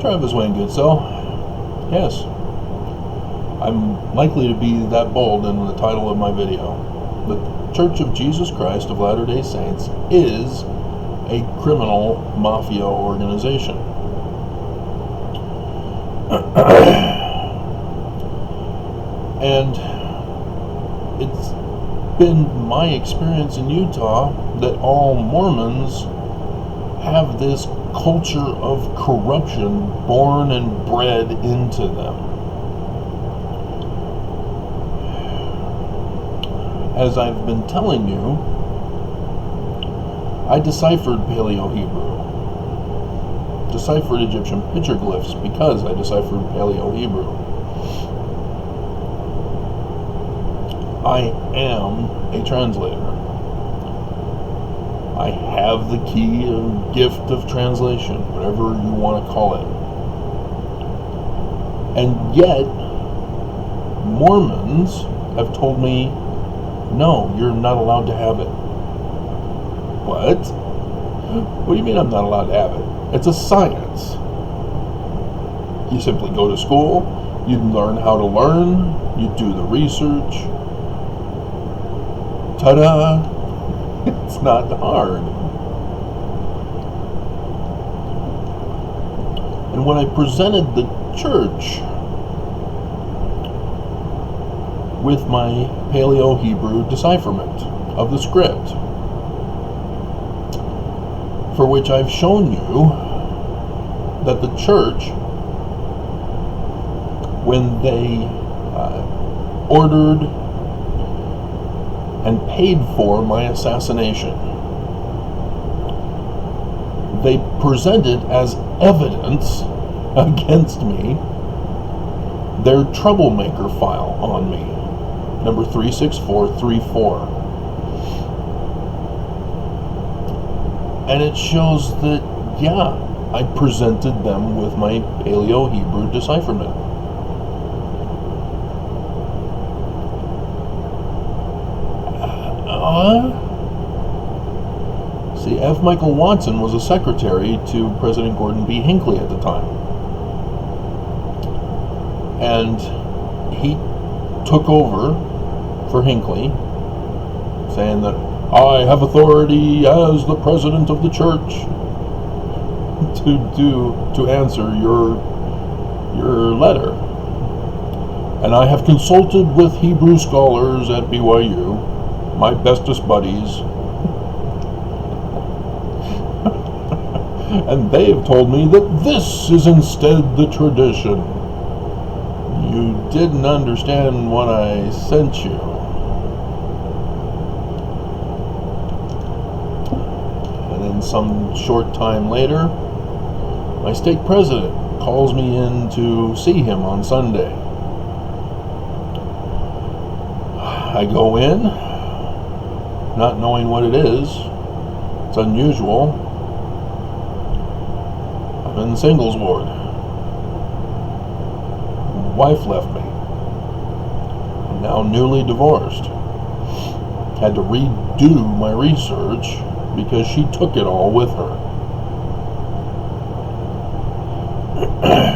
Travis Wayne Goodsoe. Yes, I'm likely to be that bold in the title of my video. The Church of Jesus Christ of Latter-day Saints is a criminal mafia organization. And it's been my experience in Utah that all Mormons have this culture of corruption born and bred into them. As I've been telling you, I deciphered Paleo-Hebrew, deciphered Egyptian petroglyphs because I deciphered Paleo-Hebrew. I am a translator. I have the key and gift of translation, whatever you want to call it. And yet, Mormons have told me, no, you're not allowed to have it. What? What do you mean I'm not allowed to have it? It's a science. You simply go to school, you learn how to learn, you do the research. Ta-da! It's not hard. And when I presented the church with my Paleo-Hebrew decipherment of the script, for which I've shown you that the church, when they ordered and paid for my assassination, they presented as evidence against me their troublemaker file on me, number 36434. And it shows that, yeah, I presented them with my Paleo-Hebrew decipherment. See, F. Michael Watson was a secretary to President Gordon B. Hinckley at the time. And he took over for Hinckley, saying that I have authority as the president of the church to answer your letter. And I have consulted with Hebrew scholars at BYU, my bestest buddies, and they've told me that this is instead the tradition. You didn't understand what I sent you. And then some short time later, my stake president calls me in to see him on Sunday. I go in, not knowing what it is. It's unusual. I'm in the singles ward. Wife left me. I'm now newly divorced. Had to redo my research because she took it all with her.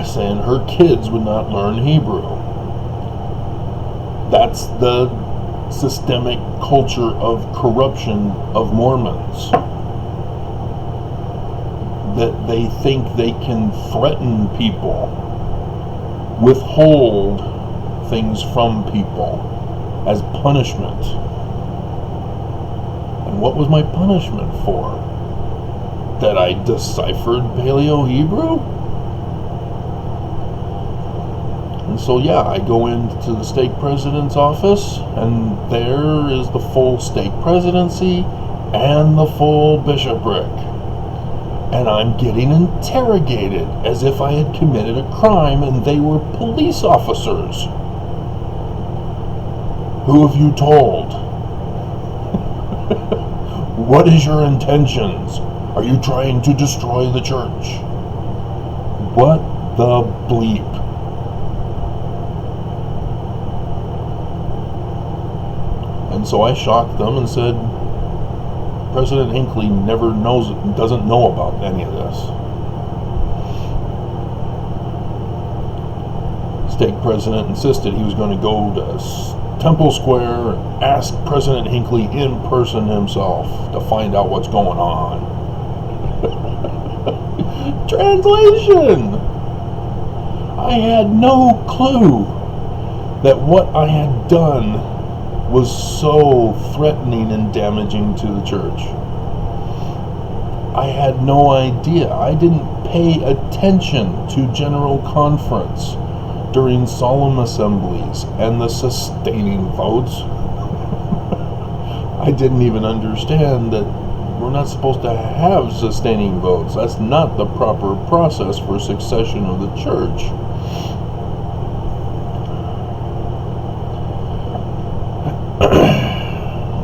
Saying her kids would not learn Hebrew. That's the systemic culture of corruption of Mormons. That they think they can threaten people, withhold things from people as punishment. And what was my punishment for? That I deciphered Paleo-Hebrew? And so yeah, I go into the stake president's office, and there is the full stake presidency and the full bishopric. And I'm getting interrogated as if I had committed a crime and they were police officers. Who have you told? What is your intentions? Are you trying to destroy the church? What the bleep? And so I shocked them and said, President Hinckley never doesn't know about any of this. stake president insisted he was going to go to Temple Square and ask President Hinckley in person himself to find out what's going on. Translation! I had no clue that what I had done was so threatening and damaging to the church. I had no idea. I didn't pay attention to General Conference during solemn assemblies and the sustaining votes. I didn't even understand that we're not supposed to have sustaining votes. That's not the proper process for succession of the church.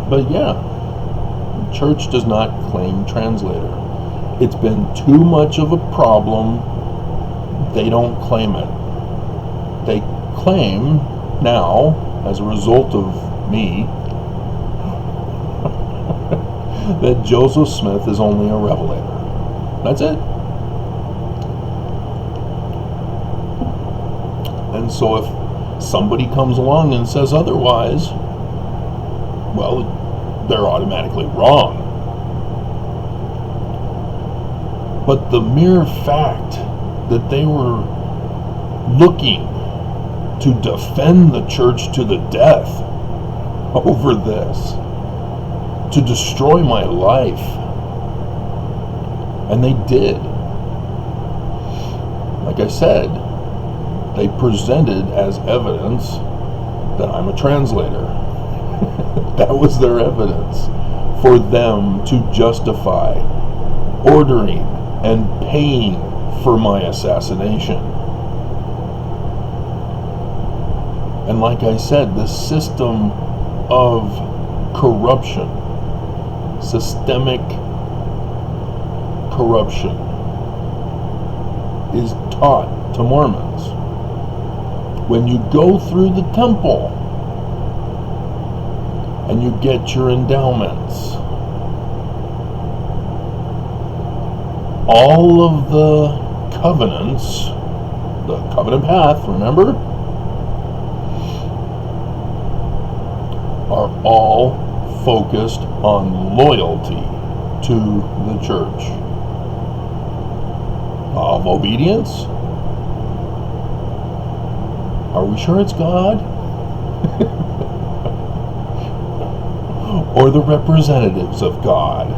But yeah, the church does not claim translator. It's been too much of a problem. They don't claim it. They claim now, as a result of me, that Joseph Smith is only a revelator. That's it. And so if somebody comes along and says otherwise, well, they're automatically wrong. But the mere fact that they were looking to defend the church to the death over this, to destroy my life, and they did. Like I said, they presented as evidence that I'm a translator. That was their evidence for them to justify ordering and paying for my assassination. And like I said, the system of corruption, systemic corruption, is taught to Mormons. When you go through the temple and you get your endowments, all of the covenants, the covenant path, remember, are all focused on loyalty to the church. Of obedience? Are we sure it's God? Or the representatives of God?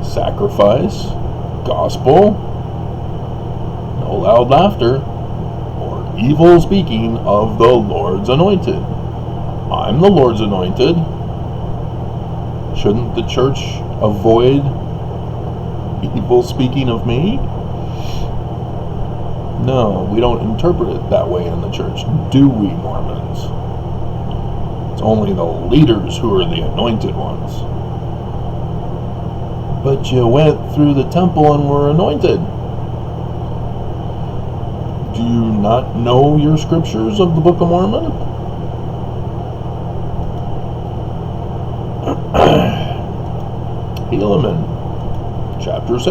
Sacrifice, gospel, no loud laughter, or evil speaking of the Lord's anointed. I'm the Lord's anointed. Shouldn't the church avoid evil speaking of me? No, we don't interpret it that way in the church, do we, Mormons? It's only the leaders who are the anointed ones. But you went through the temple and were anointed. Do you not know your scriptures of the Book of Mormon? Helaman, chapter 6.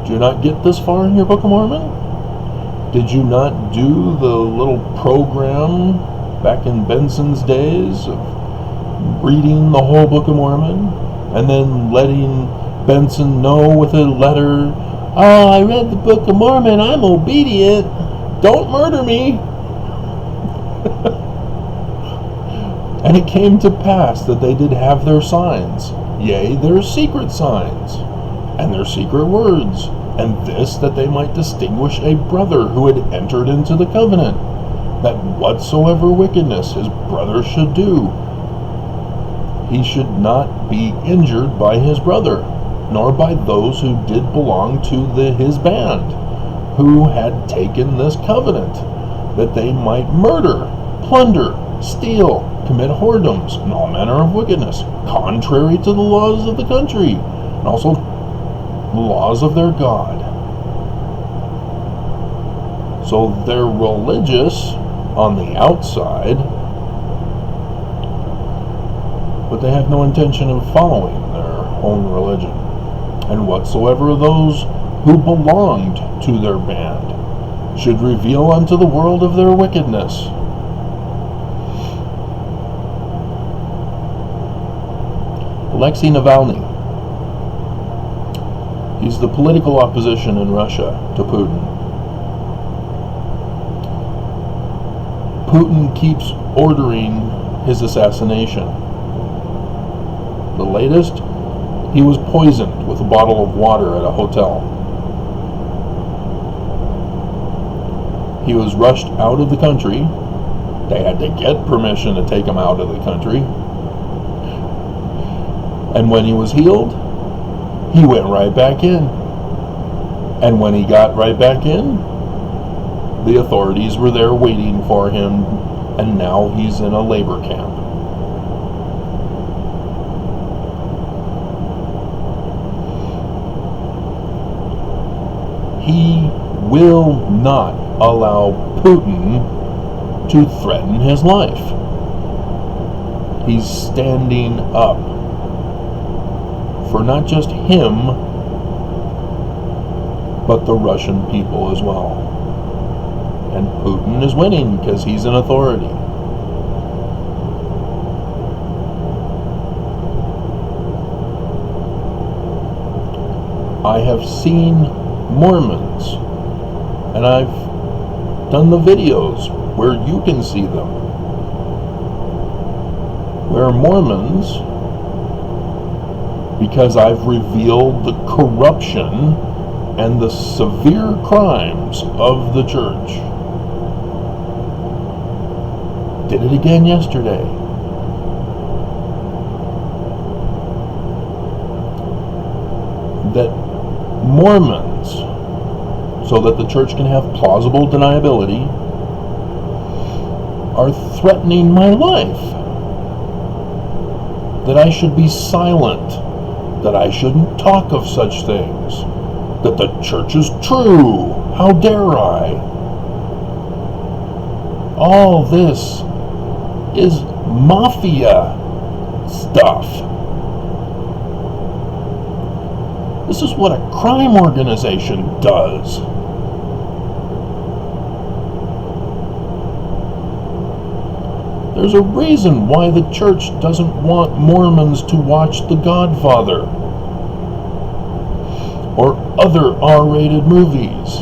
Did you not get this far in your Book of Mormon? Did you not do the little program back in Benson's days of reading the whole Book of Mormon and then letting Benson know with a letter, "Oh, I read the Book of Mormon, I'm obedient, don't murder me"? And it came to pass that they did have their signs, yea, their secret signs, and their secret words, and this that they might distinguish a brother who had entered into the covenant, that whatsoever wickedness his brother should do, he should not be injured by his brother, nor by those who did belong to his band, who had taken this covenant, that they might murder, plunder, steal, commit whoredoms, and all manner of wickedness, contrary to the laws of the country, and also the laws of their God. So they're religious on the outside, but they have no intention of following their own religion. And whatsoever those who belonged to their band should reveal unto the world of their wickedness. Alexei Navalny. He's the political opposition in Russia to Putin. Putin keeps ordering his assassination. The latest, he was poisoned with a bottle of water at a hotel. He was rushed out of the country. They had to get permission to take him out of the country. And when he was healed, he went right back in. And when he got right back in, the authorities were there waiting for him, and now he's in a labor camp. He will not allow Putin to threaten his life. He's standing up for not just him, but the Russian people as well. And Putin is winning because he's an authority. I have seen Mormons, and I've done the videos where you can see them, where Mormons, because I've revealed the corruption and the severe crimes of the church. Did it again yesterday. That Mormons, so that the church can have plausible deniability, are threatening my life. That I should be silent, that I shouldn't talk of such things, that the church is true, how dare I? All this is Mafia stuff. This is what a crime organization does. There's a reason why the church doesn't want Mormons to watch The Godfather or other R-rated movies,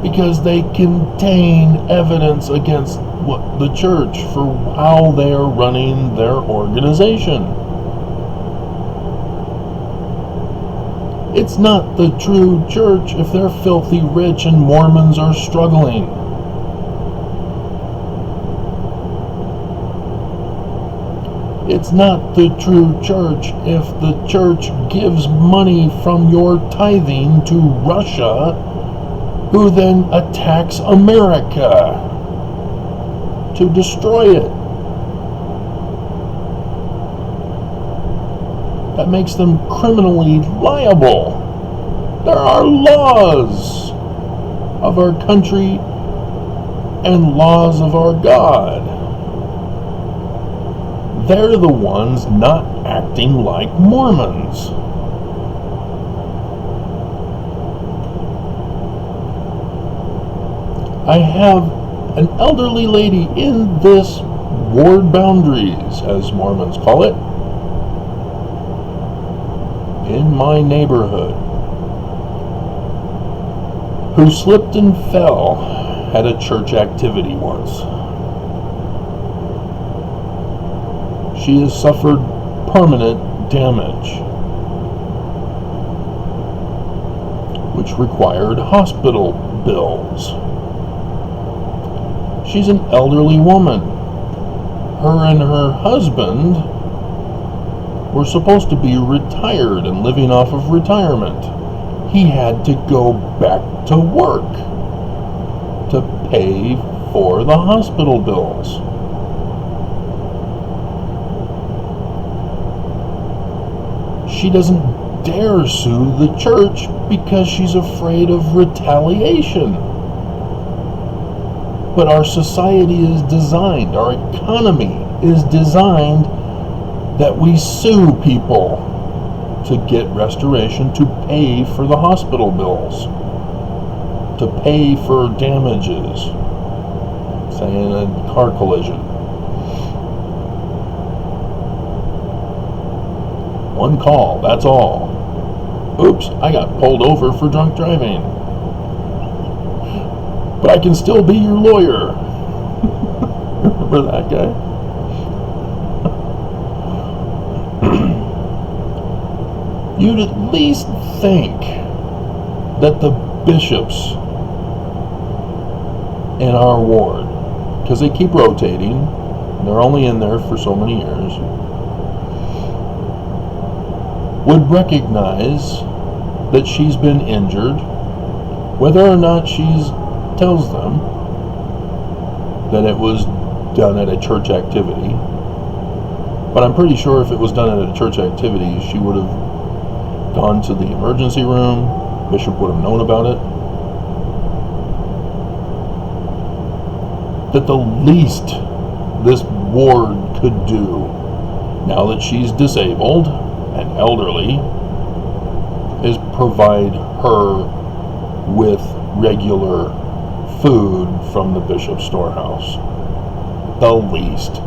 because they contain evidence against what the church for how they are running their organization. It's not the true church if they're filthy rich and Mormons are struggling. It's not the true church if the church gives money from your tithing to Russia, who then attacks America to destroy it. That makes them criminally liable. There are laws of our country and laws of our God. They're the ones not acting like Mormons. I have an elderly lady in this ward boundaries, as Mormons call it, in my neighborhood, who slipped and fell at a church activity once. She has suffered permanent damage, which required hospital bills. She's an elderly woman. Her and her husband were supposed to be retired and living off of retirement. He had to go back to work to pay for the hospital bills. She doesn't dare sue the church because she's afraid of retaliation. But our society is designed, our economy is designed that we sue people to get restoration, to pay for the hospital bills. to pay for damages, say in a car collision. One call, that's all. Oops, I got pulled over for drunk driving. But I can still be your lawyer. Remember that guy? You'd at least think that the bishops in our ward, because they keep rotating, they're only in there for so many years, would recognize that she's been injured, whether or not she tells them that it was done at a church activity. But I'm pretty sure if it was done at a church activity, she would have gone to the emergency room. Bishop would have known about it. That the least this ward could do, now that she's disabled and elderly, is provide her with regular food from the bishop's storehouse. The least.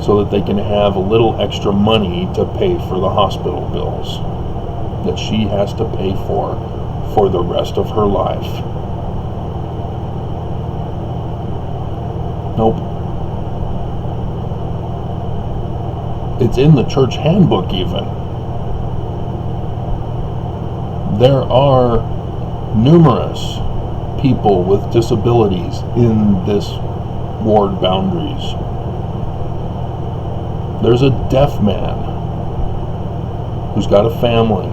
So that they can have a little extra money to pay for the hospital bills that she has to pay for the rest of her life. Nope. It's in the church handbook even. There are numerous people with disabilities in this ward boundaries. There's a deaf man who's got a family,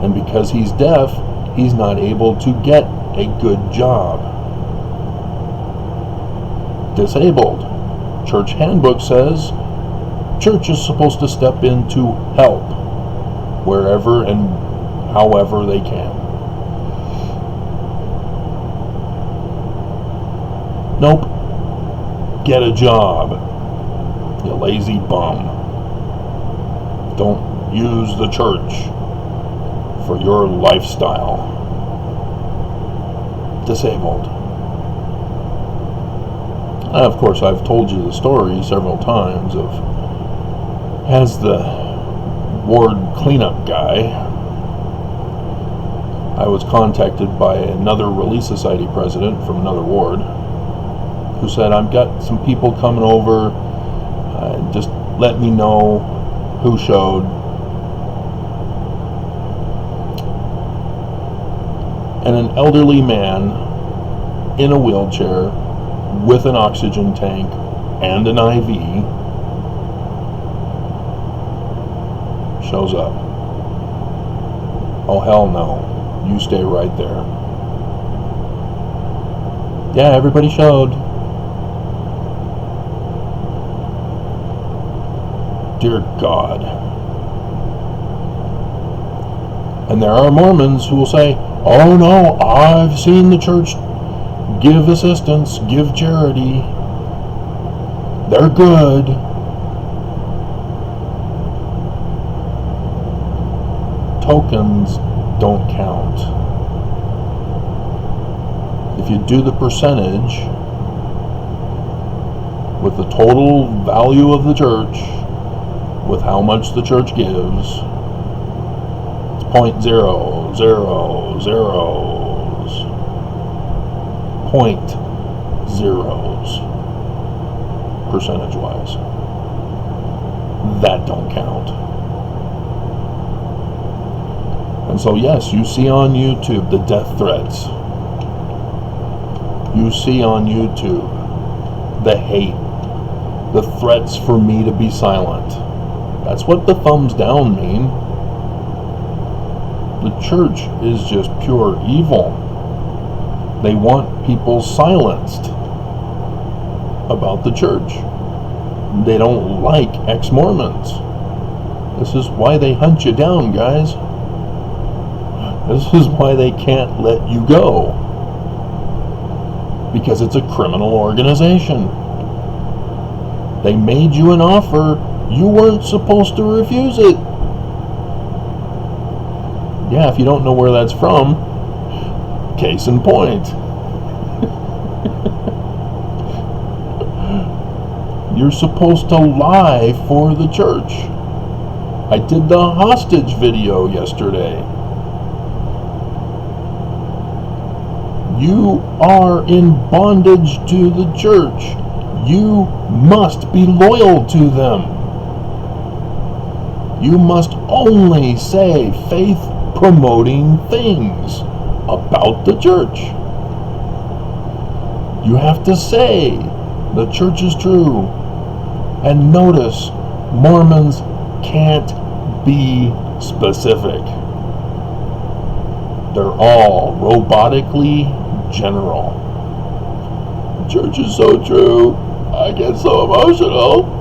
and because he's deaf, he's not able to get a good job. Disabled. Church handbook says church is supposed to step in to help wherever and however they can. Nope. Get a job, you lazy bum. Don't use the church for your lifestyle. Disabled. Of course, I've told you the story several times of, as the ward cleanup guy, I was contacted by another Relief Society president from another ward who said, I've got some people coming over, just let me know who showed. And an elderly man in a wheelchair with an oxygen tank and an IV shows up. Oh hell no, you stay right there. Yeah, everybody showed. Dear God. And there are Mormons who will say, oh no, I've seen the church give assistance, give charity. They're good. Tokens don't count. If you do the percentage with the total value of the church, with how much the church gives, it's 0.000s. Point zeros percentage wise. That don't count. And so yes, you see on YouTube the death threats. You see on YouTube the hate, the threats for me to be silent. That's what the thumbs down mean. The church is just pure evil. They want people silenced about the church. They don't like ex-Mormons. This is why they hunt you down, guys. This is why they can't let you go. Because it's a criminal organization. They made you an offer. You weren't supposed to refuse it. Yeah, if you don't know where that's from, case in point. You're supposed to lie for the church. I did the hostage video yesterday. You are in bondage to the church. You must be loyal to them. You must only say faith-promoting things about the church. You have to say the church is true. And notice, Mormons can't be specific. They're all robotically general. The church is so true. I get so emotional.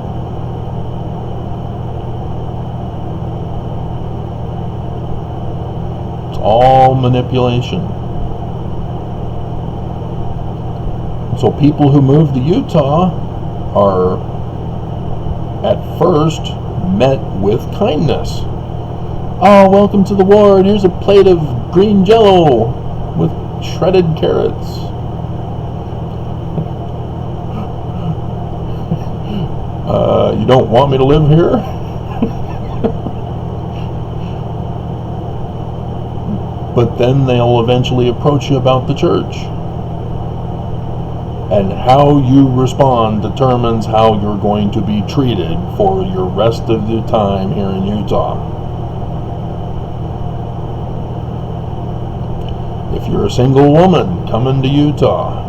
It's all manipulation. So people who move to Utah are at first met with kindness. Oh, welcome to the ward. Here's a plate of green jello with shredded carrots. You don't want me to live here? But then they'll eventually approach you about the church. And how you respond determines how you're going to be treated for your rest of your time here in Utah. If you're a single woman coming to Utah,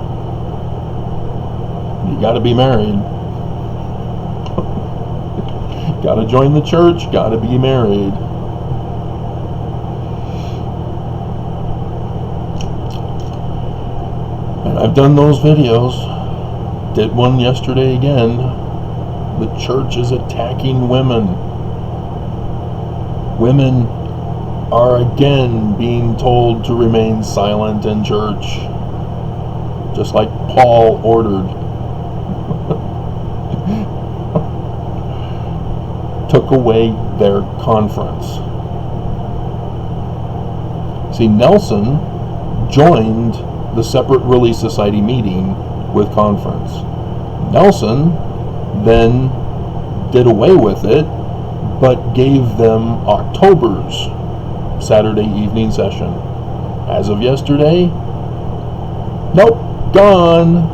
you got to be married. Got to join the church, got to be married. And I've done those videos. Did one yesterday again. The church is attacking women. Women are again being told to remain silent in church, just like Paul ordered. Took away their conference. See, Nelson joined the Separate Relief Society meeting with conference. Nelson then did away with it, but gave them October's Saturday evening session. As of yesterday, nope, gone.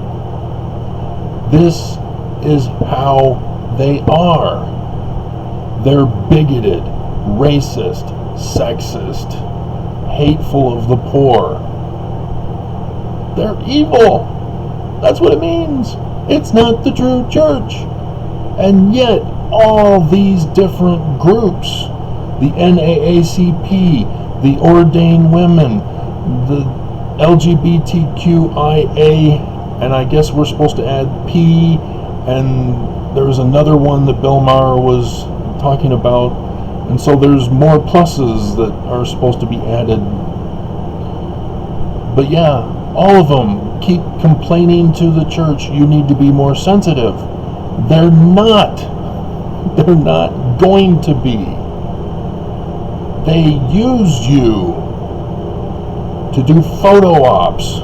This is how they are. They're bigoted, racist, sexist, hateful of the poor. They're evil. That's what it means. It's not the true church. And yet, all these different groups, the NAACP, the ordained women, the LGBTQIA, and I guess we're supposed to add P, and there was another one that Bill Maher was talking about, and so there's more pluses that are supposed to be added. But yeah, all of them keep complaining to the church, you need to be more sensitive. They're not going to be. They use you to do photo ops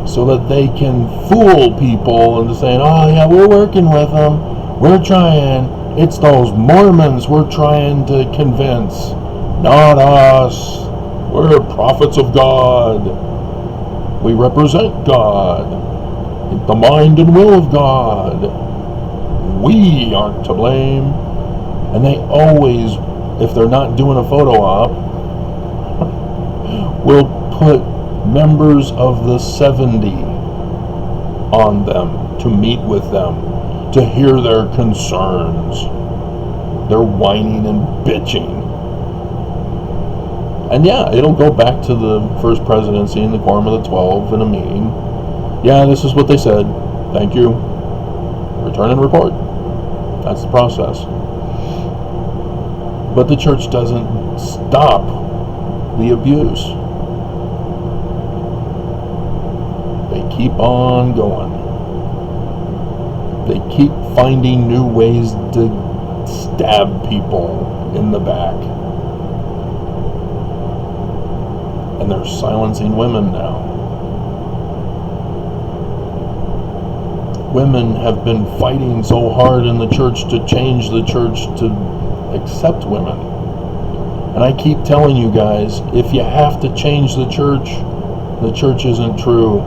so that they can fool people into saying, oh yeah, we're working with them, we're trying. It's those Mormons we're trying to convince, not us. We're prophets of God. We represent God, the mind and will of God. We aren't to blame. And they always, if they're not doing a photo op, will put members of the 70 on them to meet with them, to hear their concerns. They're whining and bitching. And yeah, it'll go back to the first presidency and the Quorum of the 12 in a meeting. Yeah, this is what they said. Thank you. Return and report. That's the process. But the church doesn't stop the abuse. They keep on going. They keep finding new ways to stab people in the back. And they're silencing women now. Women have been fighting so hard in the church to change the church to accept women. And I keep telling you guys, if you have to change the church isn't true.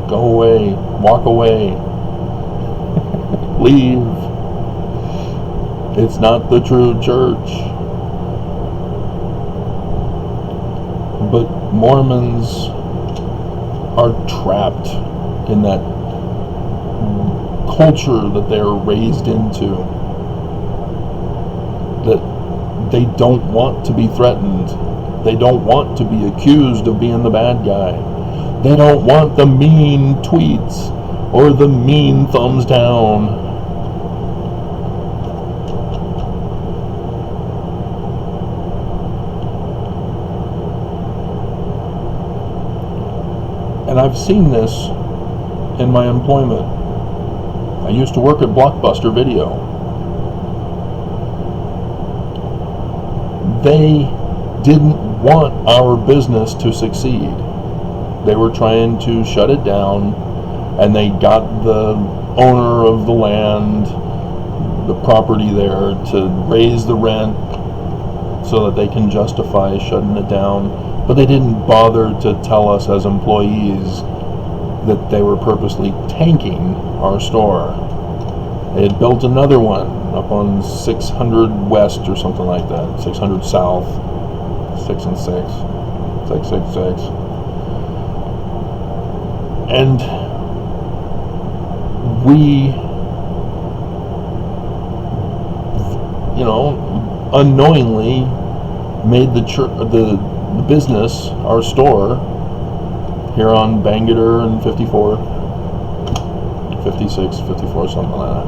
Go away, walk away, leave. It's not the true church. But Mormons are trapped in that culture that they're raised into, that they don't want to be threatened. They don't want to be accused of being the bad guy. They don't want the mean tweets or the mean thumbs down. And I've seen this in my employment. I used to work at Blockbuster Video. They didn't want our business to succeed. They were trying to shut it down, and they got the owner of the land, the property there, to raise the rent so that they can justify shutting it down. But they didn't bother to tell us as employees that they were purposely tanking our store. They had built another one up on 600 West or something like that, 600 South, 6 and 6, 666. And we, unknowingly made the business, our store, here on Bangerter and 54, 56, 54, something like that.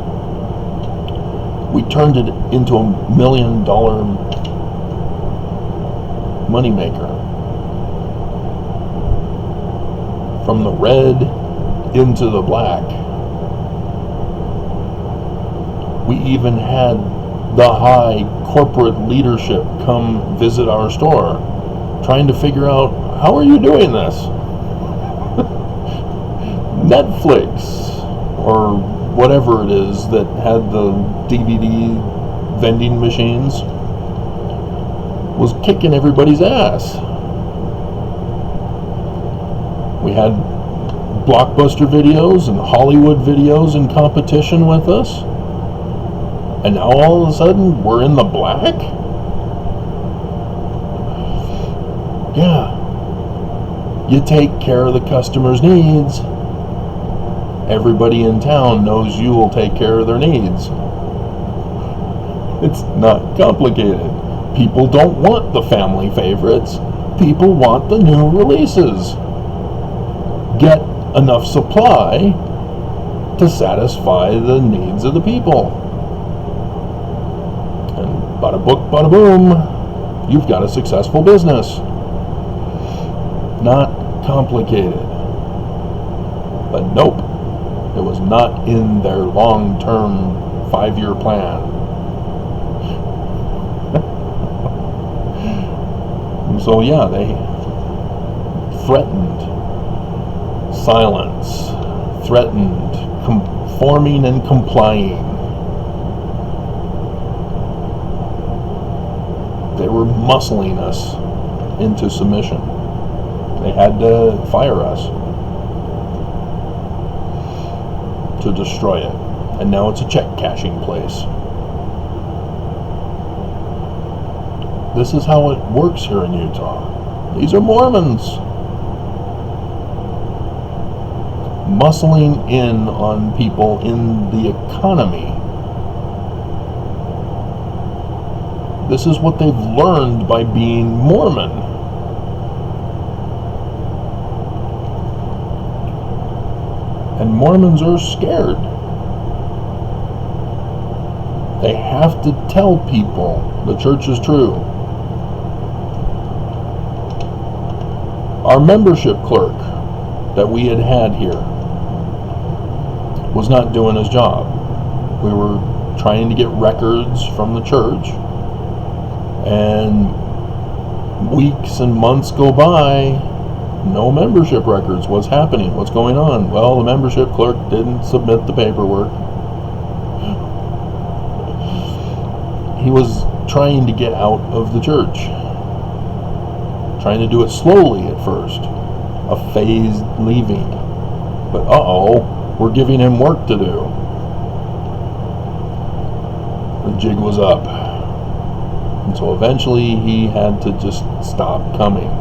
We turned it into $1 million moneymaker. From the red into the black. We even had the high corporate leadership come visit our store, trying to figure out, how are you doing this? Netflix, or whatever it is that had the DVD vending machines, was kicking everybody's ass. We had Blockbuster Videos and Hollywood Videos in competition with us, and now all of a sudden we're in the black? Yeah. You take care of the customer's needs, everybody in town knows you will take care of their needs. It's not complicated. People don't want the family favorites. People want the new releases. Get enough supply to satisfy the needs of the people. And bada book, bada boom, you've got a successful business. Not complicated. But nope, it was not in their long-term 5-year plan. So yeah, they threatened silence, threatened conforming and complying. They were muscling us into submission. They had to fire us to destroy it. And now it's a check cashing place. This is how it works here in Utah. These are Mormons muscling in on people in the economy. This is what they've learned by being Mormon. And Mormons are scared. They have to tell people the church is true. Our membership clerk that we had here was not doing his job. We were trying to get records from the church, and weeks and months go by, no membership records. What's happening? What's going on? Well, the membership clerk didn't submit the paperwork. He was trying to get out of the church. Trying to do it slowly at first. A phased leaving. But we're giving him work to do. The jig was up. And so eventually he had to just stop coming.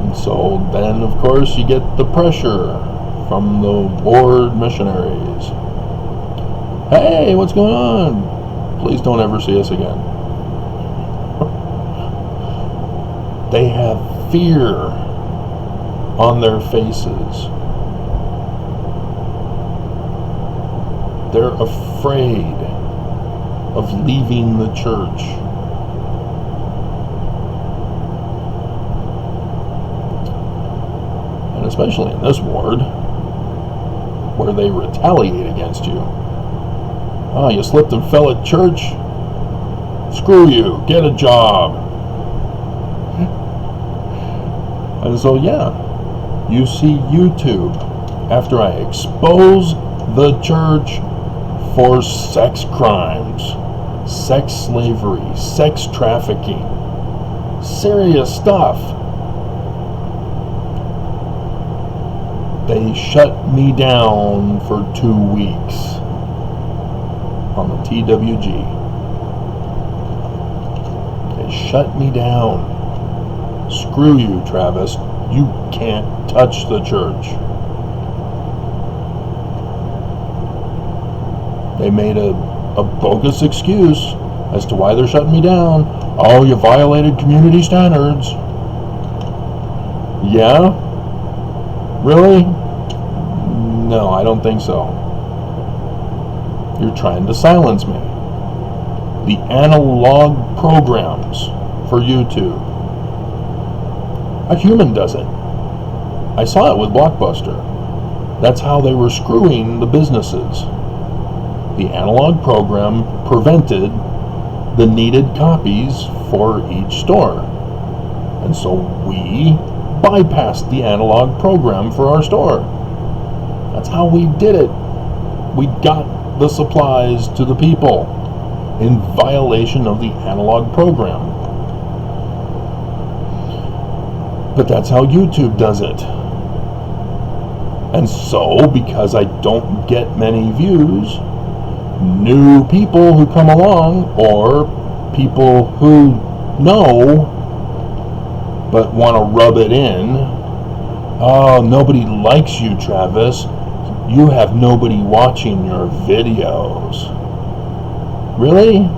And so then, of course, you get the pressure from the board missionaries. Hey, what's going on? Please don't ever see us again. They have fear on their faces. They're afraid of leaving the church. And especially in this ward, where they retaliate against you. Oh, you slipped and fell at church? Screw you, get a job. And so, yeah, you see YouTube after I expose the church for sex crimes, sex slavery, sex trafficking, serious stuff. They shut me down for 2 weeks on the TWG. They shut me down. Screw you, Travis. You can't touch the church. They made a bogus excuse as to why they're shutting me down. Oh, you violated community standards. Yeah? Really? No, I don't think so. You're trying to silence me. The analog programs for YouTube. A human does it. I saw it with Blockbuster. That's how they were screwing the businesses. The analog program prevented the needed copies for each store. And so we bypassed the analog program for our store. That's how we did it. We got the supplies to the people in violation of the analog program. But that's how YouTube does it. And so, because I don't get many views, new people who come along, or people who know but want to rub it in, oh, nobody likes you, Travis. You have nobody watching your videos. Really?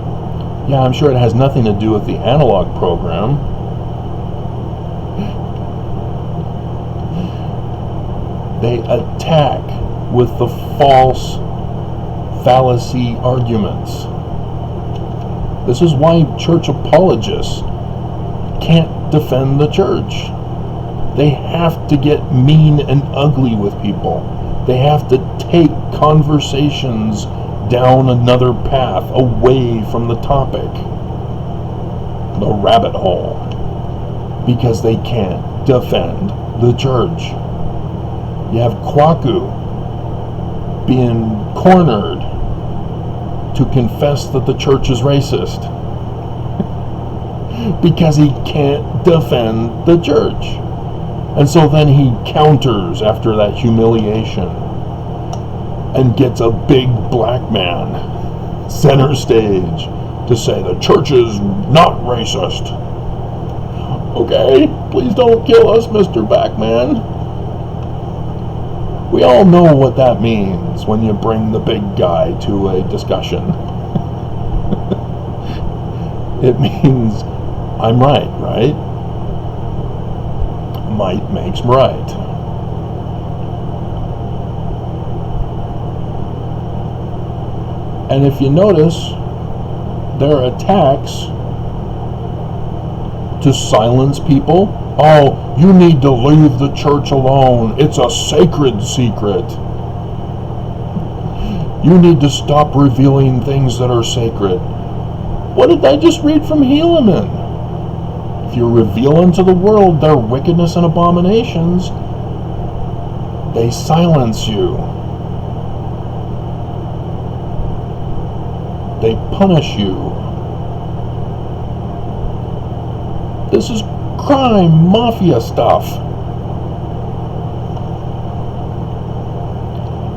Yeah, I'm sure it has nothing to do with the analog program. They attack with the false fallacy arguments. This is why church apologists can't defend the church. They have to get mean and ugly with people. They have to take conversations down another path away from the topic, the rabbit hole, because they can't defend the church. You have Kwaku being cornered to confess that the church is racist because he can't defend the church. And so then he counters after that humiliation and gets a big black man center stage to say the church is not racist. Okay, please don't kill us, Mr. Backman. We all know what that means when you bring the big guy to a discussion. It means I'm right, right? Might makes right. And if you notice, their attacks to silence people. Oh, you need to leave the church alone. It's a sacred secret. You need to stop revealing things that are sacred. What did I just read from Helaman? If you reveal unto the world their wickedness and abominations, they silence you. They punish you. This is crime, mafia stuff.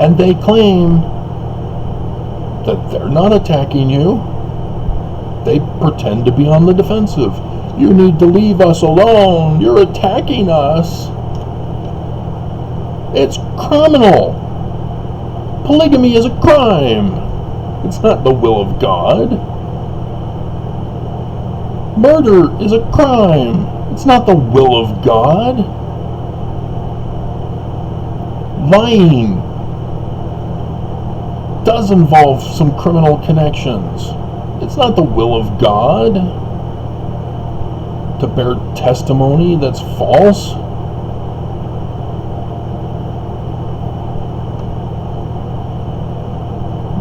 And they claim that they're not attacking you. They pretend to be on the defensive. You need to leave us alone. You're attacking us. It's criminal. Polygamy is a crime. It's not the will of God. Murder is a crime. It's not the will of God. Lying does involve some criminal connections. It's not the will of God to bear testimony that's false.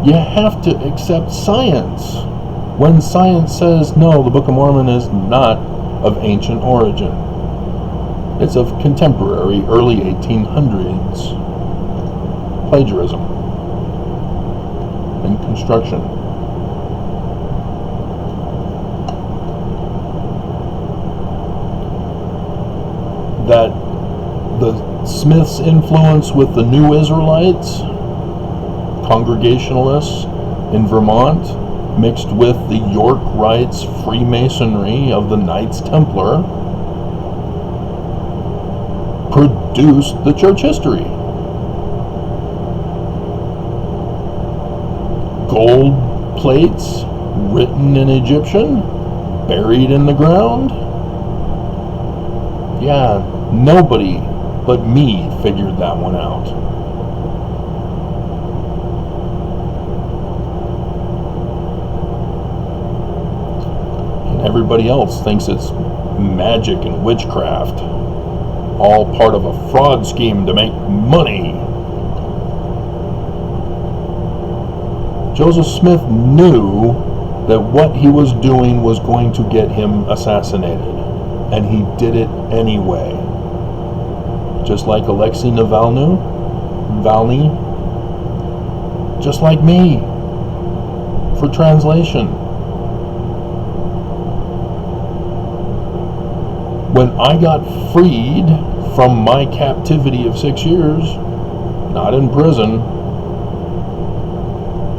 You have to accept science. When science says, no, the Book of Mormon is not of ancient origin. It's of contemporary, early 1800s plagiarism and construction. That the Smiths' influence with the New Israelites, Congregationalists in Vermont, mixed with the York Rites Freemasonry of the Knights Templar, produced the church history. Gold plates written in Egyptian, buried in the ground. Yeah, nobody but me figured that one out. Everybody else thinks it's magic and witchcraft, all part of a fraud scheme to make money. Joseph Smith knew that what he was doing was going to get him assassinated, and he did it anyway. Just like Alexei Navalny, just like me, for translation. When I got freed from my captivity of 6 years, not in prison,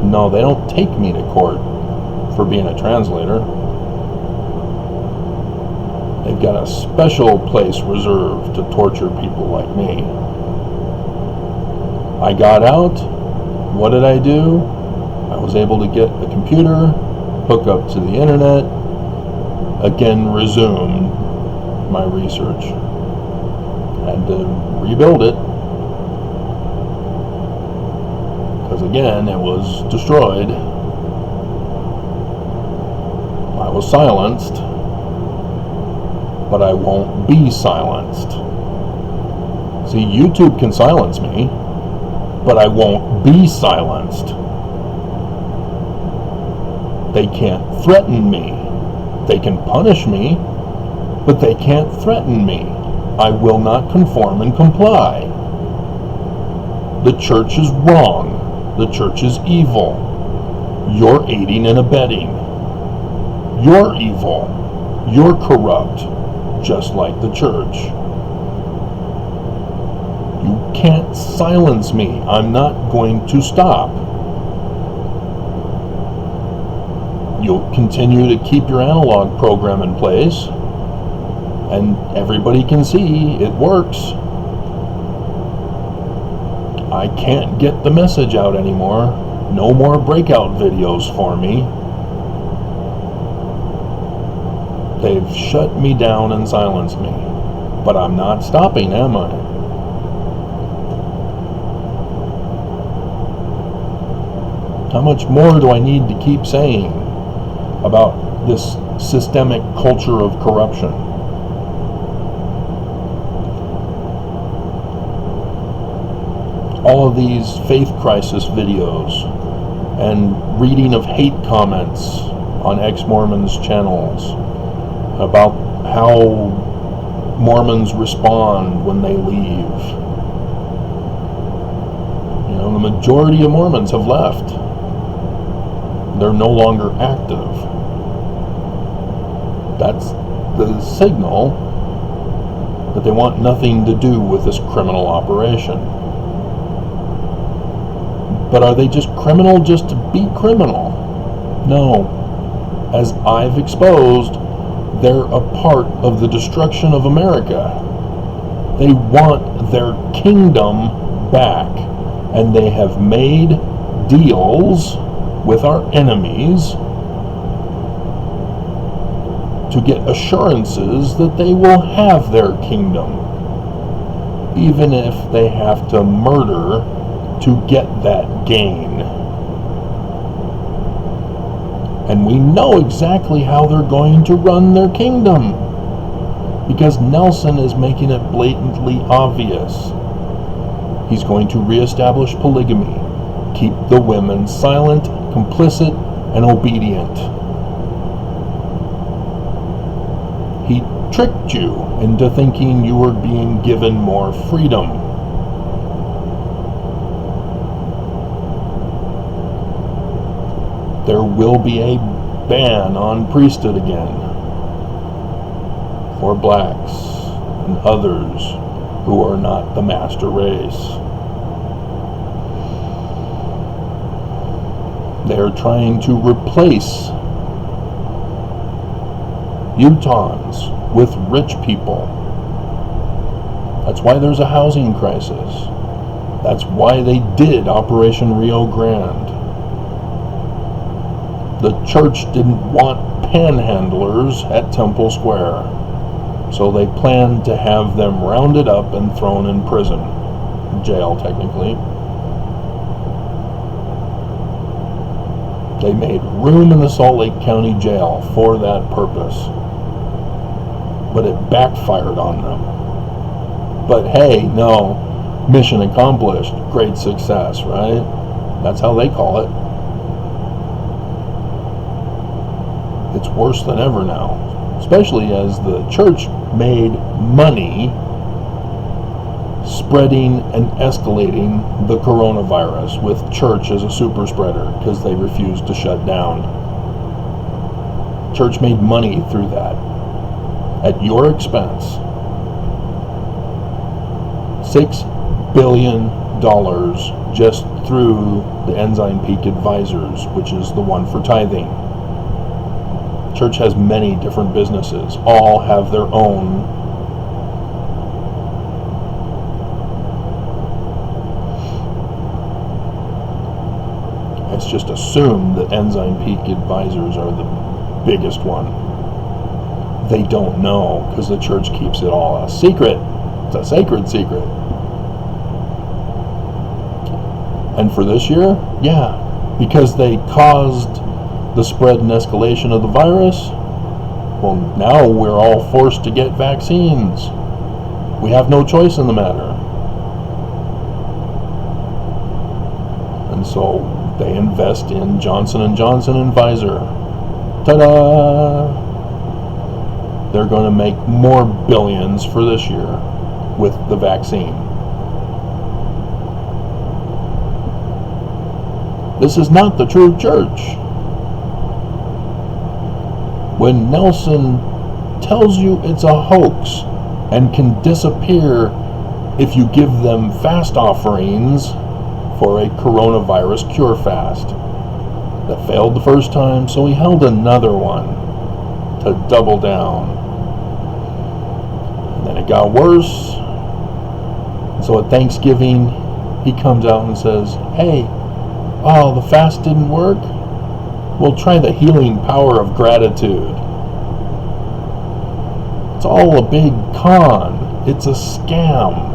no, they don't take me to court for being a translator. They've got a special place reserved to torture people like me. I got out. What did I do? I was able to get a computer, hook up to the internet, again resume my research. Had to rebuild it because again it was destroyed. I was silenced, but I won't be silenced. See, YouTube can silence me, but I won't be silenced. They can't threaten me. They can punish me, but they can't threaten me. I will not conform and comply. The church is wrong. The church is evil. You're aiding and abetting. You're evil. You're corrupt, just like the church. You can't silence me. I'm not going to stop. You'll continue to keep your analog program in place, and everybody can see it works. I can't get the message out anymore. No more breakout videos for me. They've shut me down and silenced me. But I'm not stopping, am I? How much more do I need to keep saying about this systemic culture of corruption? All of these faith crisis videos and reading of hate comments on ex-Mormons channels about how Mormons respond when they leave. You know, the majority of Mormons have left. They're no longer active. That's the signal that they want nothing to do with this criminal operation. But are they just criminal just to be criminal? No. As I've exposed, they're a part of the destruction of America. They want their kingdom back, and they have made deals with our enemies to get assurances that they will have their kingdom, even if they have to murder to get that gain. And we know exactly how they're going to run their kingdom, because Nelson is making it blatantly obvious. He's going to reestablish polygamy, keep the women silent, complicit, and obedient. He tricked you into thinking you were being given more freedom. There will be a ban on priesthood again for blacks and others who are not the master race. They are trying to replace Utahns with rich people. That's why there's a housing crisis. That's why they did Operation Rio Grande. The church didn't want panhandlers at Temple Square, so they planned to have them rounded up and thrown in prison. Jail, technically. They made room in the Salt Lake County Jail for that purpose. But it backfired on them. But hey, no, mission accomplished, great success, right? That's how they call it. It's worse than ever now, especially as the church made money spreading and escalating the coronavirus with church as a super spreader because they refused to shut down. Church made money through that at your expense. $6 billion just through the Ensign Peak Advisors, which is the one for tithing. Church has many different businesses, all have their own It's just assumed that Ensign Peak Advisors are the biggest one. They don't know because the church keeps it all a secret. It's a sacred secret. And for this year, yeah, because they caused the spread and escalation of the virus, well, now we're all forced to get vaccines. We have no choice in the matter. And so they invest in Johnson & Johnson and Pfizer. Ta-da! They're going to make more billions for this year with the vaccine. This is not the true church. When Nelson tells you it's a hoax and can disappear if you give them fast offerings for a coronavirus cure fast. That failed the first time, so he held another one to double down. And then it got worse. So at Thanksgiving, he comes out and says, hey, oh, the fast didn't work? We'll try the healing power of gratitude. It's all a big con. It's a scam.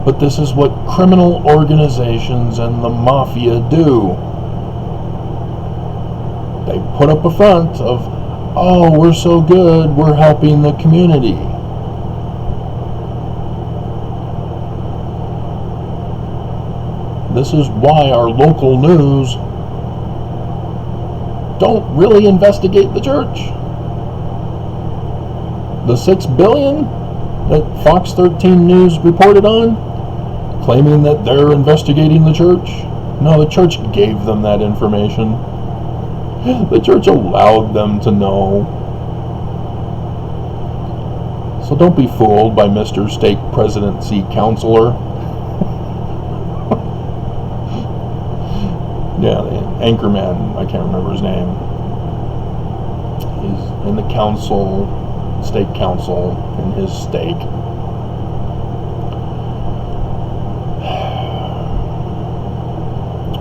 But this is what criminal organizations and the Mafia do. They put up a front of, oh, we're so good, we're helping the community. This is why our local news don't really investigate the church. The $6 billion that Fox 13 News reported on, claiming that they're investigating the church. No, the church gave them that information. The church allowed them to know. So don't be fooled by Mr. Stake Presidency Counselor. Yeah, the anchorman, I can't remember his name. He's in the council, stake council, in his stake.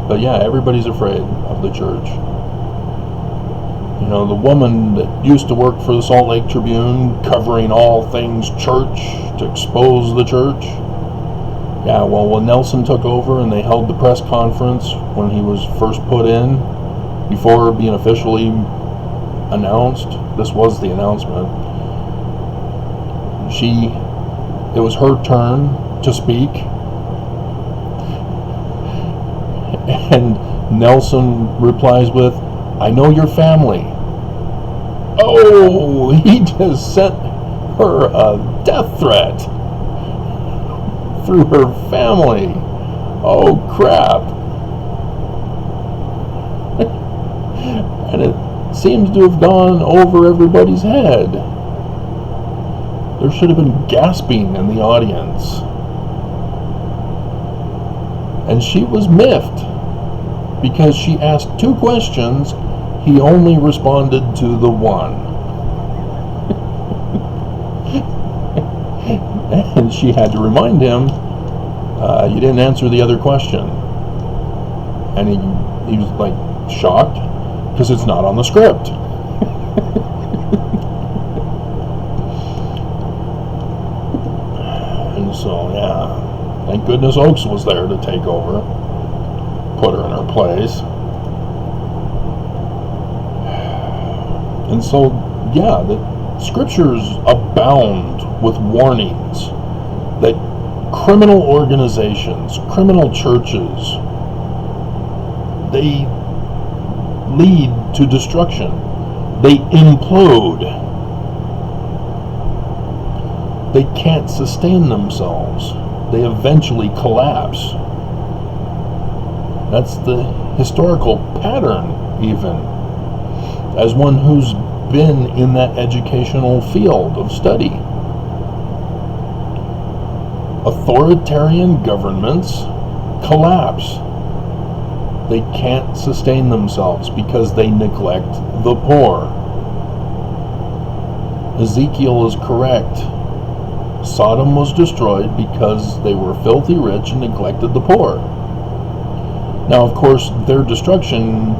But yeah, everybody's afraid of the church. You know, the woman that used to work for the Salt Lake Tribune, covering all things church, to expose the church. Yeah, well, when Nelson took over and they held the press conference when he was first put in, before being officially announced, this was the announcement, it was her turn to speak. And Nelson replies with, "I know your family." Oh, he just sent her a death threat through her family. Oh, crap. And it seems to have gone over everybody's head. There should have been gasping in the audience. And she was miffed because she asked 2 questions. He only responded to the one. And she had to remind him, you didn't answer the other question. And he was like shocked because it's not on the script. And so, yeah, thank goodness Oaks was there to take over, put her in her place. And so, yeah, the scriptures abound with warnings that criminal organizations, criminal churches, they lead to destruction. They implode. They can't sustain themselves. They eventually collapse. That's the historical pattern, even. As one who's been in that educational field of study. Authoritarian governments collapse. They can't sustain themselves because they neglect the poor. Ezekiel is correct. Sodom was destroyed because they were filthy rich and neglected the poor. Now, of course, their destruction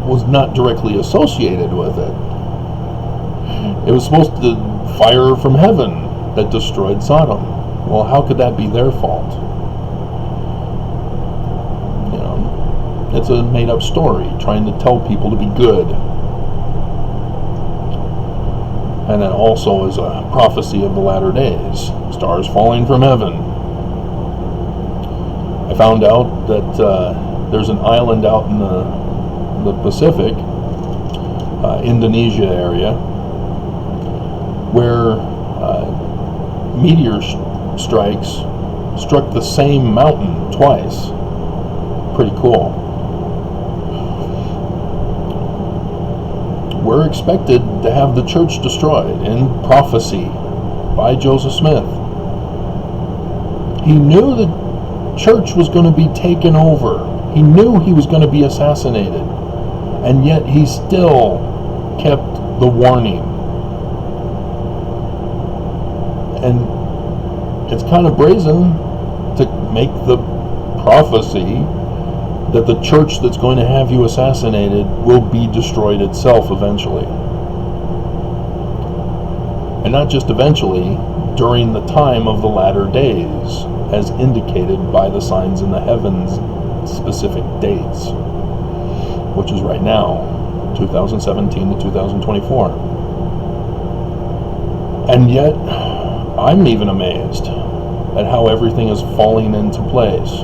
was not directly associated with it. It was supposed to fire from heaven that destroyed Sodom. Well, how could that be their fault? You know, it's a made-up story trying to tell people to be good. And that also is a prophecy of the latter days. Stars falling from heaven. I found out that there's an island out in the Pacific, Indonesia area, where meteor strikes struck the same mountain twice. Pretty cool. We're expected to have the church destroyed in prophecy by Joseph Smith. He knew the church was going to be taken over. He knew he was going to be assassinated. And yet he still kept the warning. And it's kind of brazen to make the prophecy that the church that's going to have you assassinated will be destroyed itself eventually. And not just eventually, during the time of the latter days, as indicated by the signs in the heavens, specific dates, which is right now, 2017 to 2024. And yet, I'm even amazed at how everything is falling into place.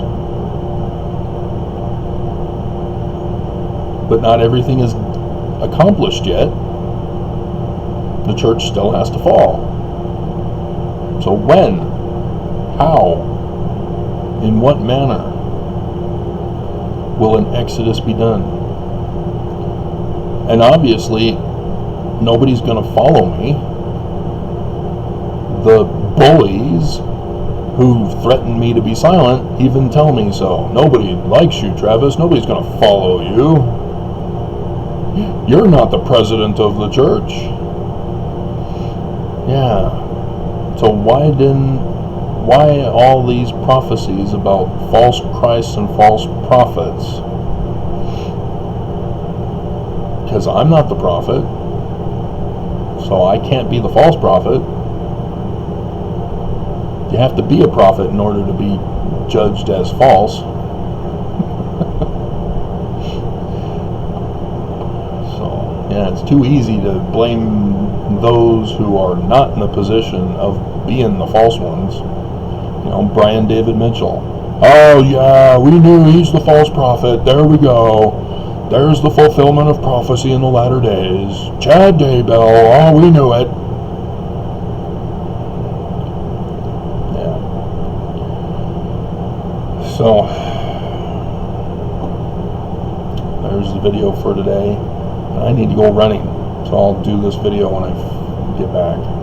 But not everything is accomplished yet, the church still has to fall. So when? How? In what manner will an exodus be done? And obviously, nobody's going to follow me. The bullies who threaten me to be silent even tell me so. Nobody likes you, Travis. Nobody's going to follow you. You're not the president of the church. Yeah. So why all these prophecies about false Christs and false prophets? Because I'm not the prophet, so I can't be the false prophet. You have to be a prophet in order to be judged as false. So, yeah, it's too easy to blame those who are not in the position of being the false ones. You know, Brian David Mitchell. Oh, yeah, we knew he's the false prophet. There we go. There's the fulfillment of prophecy in the latter days. Chad Daybell. Oh, we knew it. So, there's the video for today. I need to go running, so I'll do this video when I get back.